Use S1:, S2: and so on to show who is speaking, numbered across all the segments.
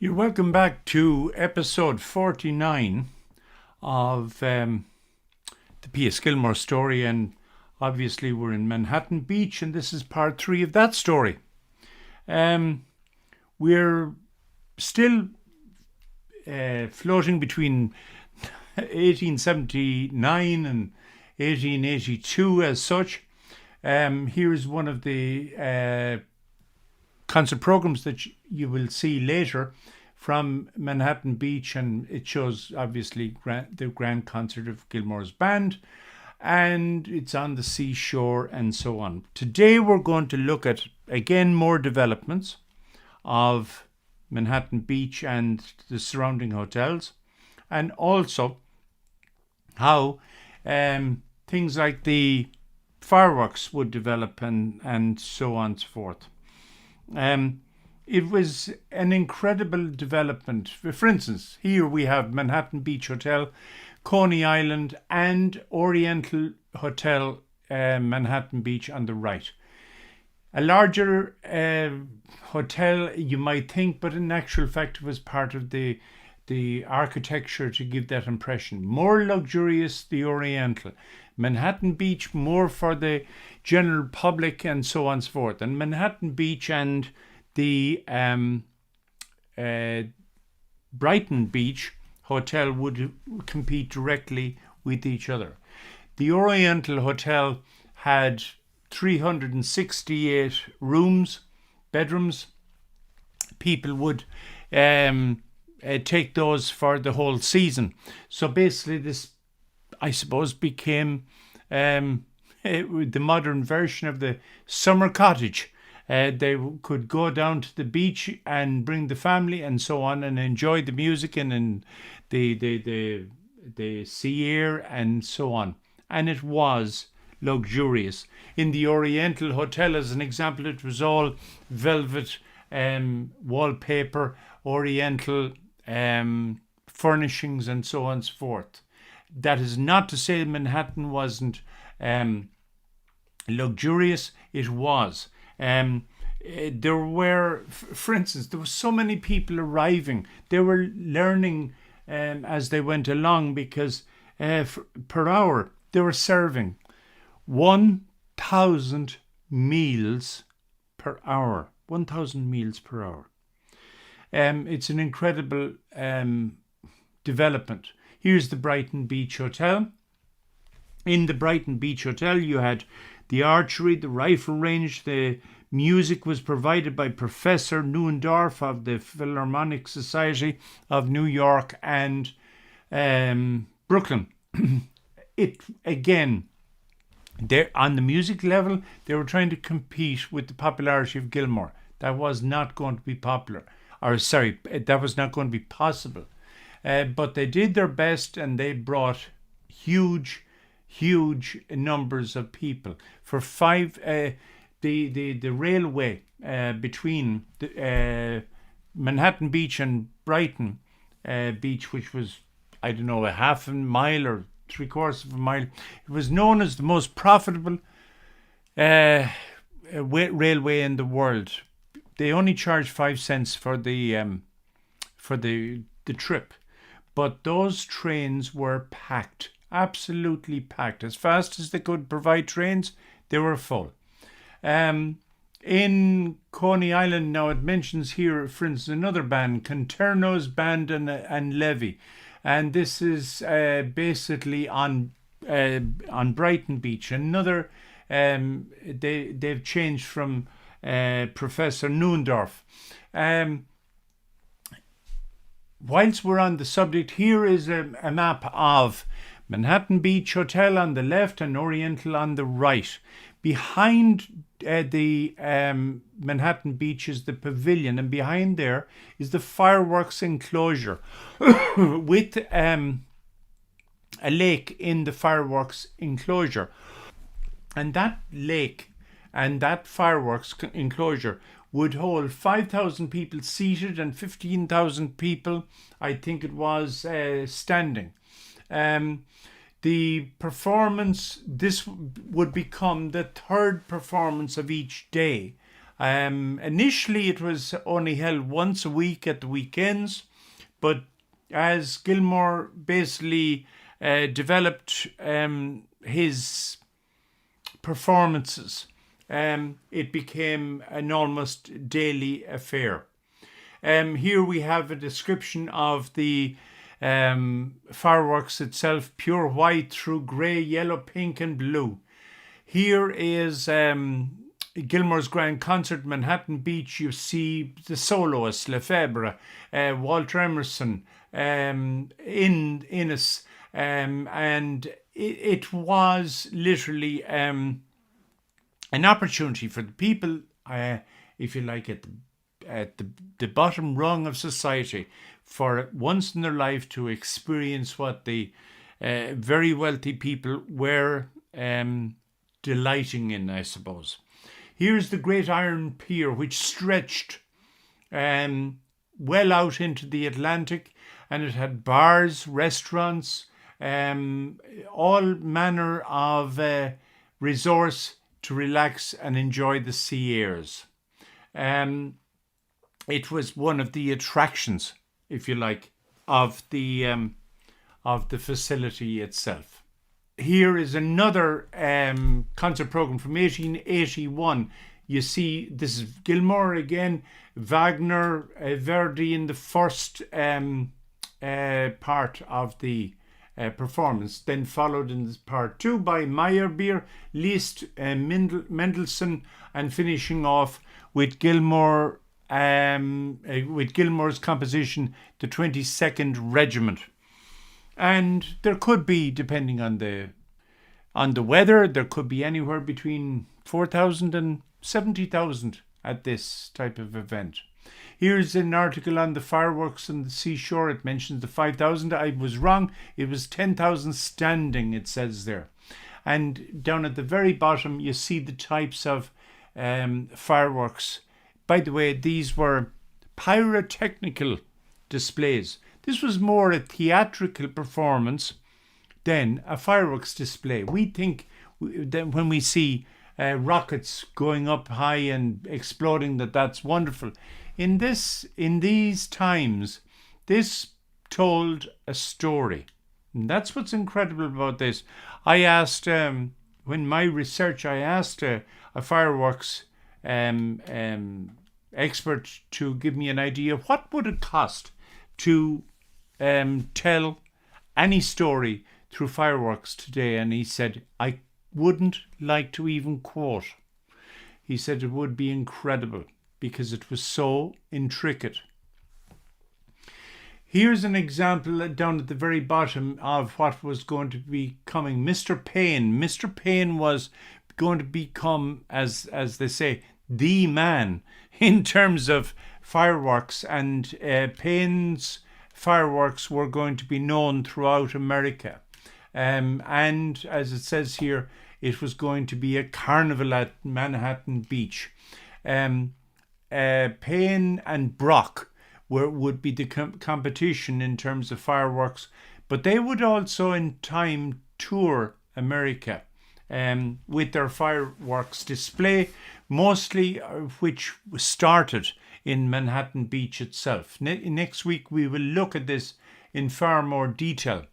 S1: You're welcome back to episode 49 of the P.S. Gilmore story, and obviously we're in Manhattan Beach, and this is part 3 of that story. We're still floating between 1879 and 1882 as such. Here's one of the concert programs that you will see later from Manhattan Beach, and it shows obviously the grand concert of Gilmore's band, and it's on the seashore and so on. Today we're going to look at again more developments of Manhattan Beach and the surrounding hotels, and also how things like the fireworks would develop and so on and so forth. It was an incredible development. For instance, here we have Manhattan Beach Hotel, Coney Island, and Oriental Hotel, Manhattan Beach on the right. A larger hotel, you might think, but in actual fact it was part of the architecture to give that impression. More luxurious, the Oriental. Manhattan Beach, more for the general public and so on and so forth. And Manhattan Beach and the Brighton Beach Hotel would compete directly with each other. The Oriental Hotel had 368 bedrooms. People would take those for the whole season. So basically this, I suppose, became the modern version of the summer cottage. They could go down to the beach and bring the family and so on and enjoy the music and the sea air and so on. And it was luxurious. In the Oriental Hotel, as an example, it was all velvet wallpaper, Oriental furnishings and so on and so forth. That is not to say Manhattan wasn't luxurious. It was. There were, for instance, there were so many people arriving. They were learning as they went along because per hour they were serving 1,000 meals per hour. 1,000 meals per hour. It's an incredible development. Here's the Brighton Beach Hotel. In the Brighton Beach Hotel, you had the archery, the rifle range. The music was provided by Professor Neuendorf of the Philharmonic Society of New York and Brooklyn. It again, on the music level, they were trying to compete with the popularity of Gilmore. That was not going to be that was not going to be possible. But they did their best, and they brought huge numbers of people. For the railway between Manhattan Beach and Brighton Beach, which was, I don't know, a half a mile or 3/4 of a mile, it was known as the most profitable railway in the world. They only charged 5 cents for the trip, but those trains were packed, absolutely packed. As fast as they could provide trains, they were full. In Coney Island, now it mentions here, for instance, another band, Conterno's Band and Levy, and this is basically on Brighton Beach. Another, they've changed from Professor Neuendorf. Whilst we're on the subject, here is a map of Manhattan Beach Hotel on the left and Oriental on the right. Behind the Manhattan Beach is the pavilion, and behind there is the fireworks enclosure with a lake in the fireworks enclosure. And that lake and that fireworks enclosure would hold 5,000 people seated and 15,000 people, I think it was, standing. The performance, this would become the third performance of each day Initially, it was only held once a week at the weekends, but as Gilmore basically developed his performances, it became an almost daily affair. Here we have a description of the fireworks itself: pure white through grey, yellow, pink, and blue. Here is Gilmore's Grand Concert, Manhattan Beach. You see the soloists, Lefebvre, Walter Emerson, Innes, and it was literally an opportunity for the people, if you like, at the bottom rung of society, for once in their life to experience what the very wealthy people were delighting in, I suppose. Here's the Great Iron Pier, which stretched well out into the Atlantic, and it had bars, restaurants, all manner of resorts to relax and enjoy the sea airs. It was one of the attractions, if you like, of the facility itself. Here is another concert program from 1881. You see, this is Gilmore again, Wagner, Verdi in the first part of the performance, then followed in part two by Meyerbeer, Liszt, Mendelssohn, and finishing off with Gilmore, with Gilmore's composition, the 22nd Regiment. And there could be, depending on the weather, there could be anywhere between 4,000 and 70,000 at this type of event. Here's an article on the fireworks on the seashore. It mentions the 5,000. I was wrong. It was 10,000 standing, it says there. And down at the very bottom, you see the types of fireworks. By the way, these were pyrotechnical displays. This was more a theatrical performance than a fireworks display. We think that when we see rockets going up high and exploding, that's wonderful. In these times, this told a story. And that's what's incredible about this. I asked, when my research, I asked a fireworks expert to give me an idea. What would it cost to tell any story through fireworks today? And he said, I wouldn't like to even quote. He said it would be incredible because it was so intricate. Here's an example down at the very bottom of what was going to be coming. Mr. Payne. Mr. Payne was going to become, as they say, the man in terms of fireworks, and Payne's fireworks were going to be known throughout America. And as it says here, it was going to be a carnival at Manhattan Beach. Payne and Brock would be the competition in terms of fireworks, but they would also in time tour America with their fireworks display, mostly which started in Manhattan Beach itself. Next week we will look at this in far more detail.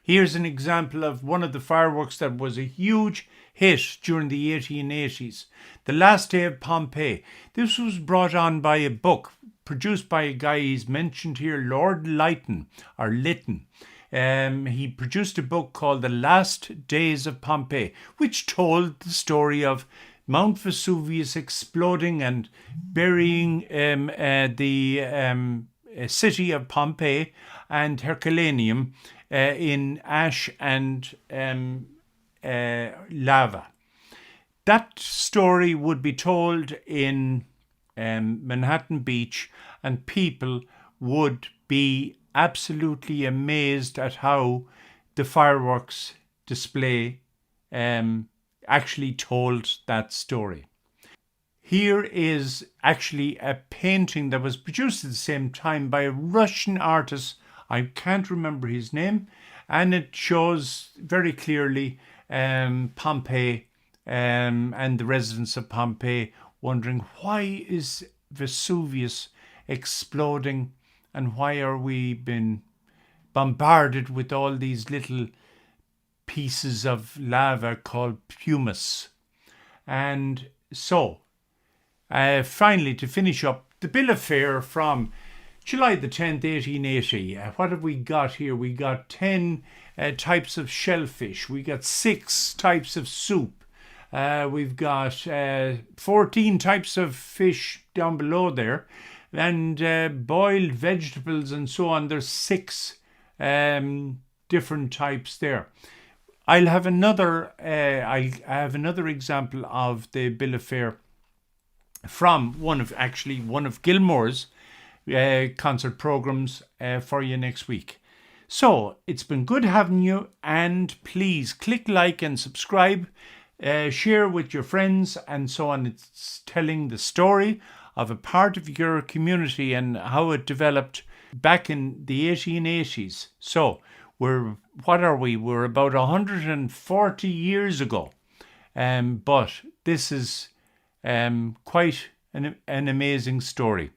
S1: Here's an example of one of the fireworks that was a huge hit during the 1880s. The Last Day of Pompeii. This was brought on by a book produced by a guy he's mentioned here, Lord Lytton, or Lytton. He produced a book called The Last Days of Pompeii, which told the story of Mount Vesuvius exploding and burying the city of Pompeii and Herculaneum in ash and lava. That story would be told in Manhattan Beach, and people would be absolutely amazed at how the fireworks display actually told that story. Here is actually a painting that was produced at the same time by a Russian artist. I can't remember his name, and it shows very clearly Pompeii and the residents of Pompeii wondering, why is Vesuvius exploding, and why are we being bombarded with all these little pieces of lava called pumice? And so, finally, to finish up, the bill of fare from July the 10th, 1880. What have we got here? We got 10 types of shellfish. We got 6 types of soup. We've got 14 types of fish down below there. And boiled vegetables and so on. There's 6 different types there. I have another example of the bill of fare from one of Gilmore's concert programs for you next week. So it's been good having you, and please click like and subscribe, share with your friends and so on. It's telling the story of a part of your community and how it developed back in the 1880s. So we're about 140 years ago, but this is quite an amazing story.